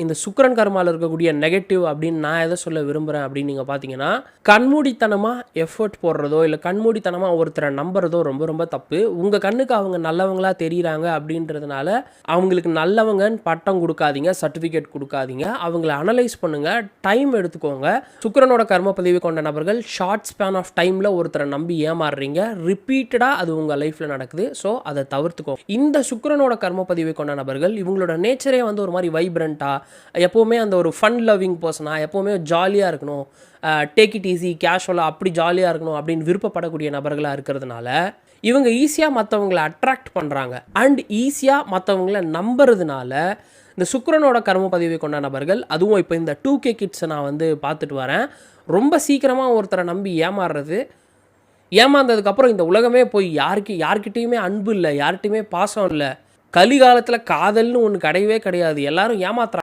இந்த சுக்கிரன் கர்மாவில் இருக்கக்கூடிய நெகட்டிவ் அப்படின்னு நான் எதை சொல்ல விரும்புகிறேன் அப்படின்னு நீங்கள் பார்த்தீங்கன்னா, கண்மூடித்தனமாக எஃபர்ட் போடுறதோ இல்லை கண்மூடித்தனமாக ஒருத்தரை நம்புறதோ ரொம்ப ரொம்ப தப்பு. உங்கள் கண்ணுக்கு அவங்க நல்லவங்களா தெரியுறாங்க அப்படின்றதுனால அவங்களுக்கு நல்லவங்கன்னு பட்டம் கொடுக்காதீங்க, சர்டிஃபிகேட் கொடுக்காதீங்க. அவங்கள அனலைஸ் பண்ணுங்கள், டைம் எடுத்துக்கோங்க. சுக்கிரனோட கர்ம பதிவு கொண்ட நபர்கள் ஷார்ட் ஸ்பேன் ஆஃப் டைமில் ஒருத்தரை நம்பி ஏமாறுறீங்க. ரிப்பீட்டடாக அது உங்கள் லைஃப்பில் நடக்குது. ஸோ அதை தவிர்த்துக்கோங்க. இந்த சுக்கிரனோட கர்ம பதிவை கொண்ட நபர்கள் இவங்களோட நேச்சரே வந்து ஒரு மாதிரி வைப்ரண்ட்டாக, எப்போவுமே அந்த ஒரு ஃபன் லவ்விங் பர்சனாக, எப்போவுமே ஜாலியாக இருக்கணும், டேக் இட் ஈஸி கேஷுவலாக அப்படி ஜாலியாக இருக்கணும் அப்படின்னு விருப்பப்படக்கூடிய நபர்களாக இருக்கிறதுனால இவங்க ஈஸியாக மற்றவங்களை அட்ராக்ட் பண்ணுறாங்க. அண்ட் ஈஸியாக மற்றவங்கள நம்புறதுனால இந்த சுக்கிரனோட கர்ம பதிவை கொண்ட நபர்கள், அதுவும் இப்போ இந்த 2K கிட்ஸை நான் வந்து பார்த்துட்டு வரேன், ரொம்ப சீக்கிரமாக ஒருத்தரை நம்பி ஏமாறுறது. ஏமாந்ததுக்கப்புறம் இந்த உலகமே போய் யார்கிட்டையுமே அன்பு இல்லை, யார்கிட்டையுமே பாசம் இல்லை. கலிகாலத்தில் காதல்னு ஒன்று கிடையவே கிடையாது. எல்லாரும் ஏமாத்துறாங்க.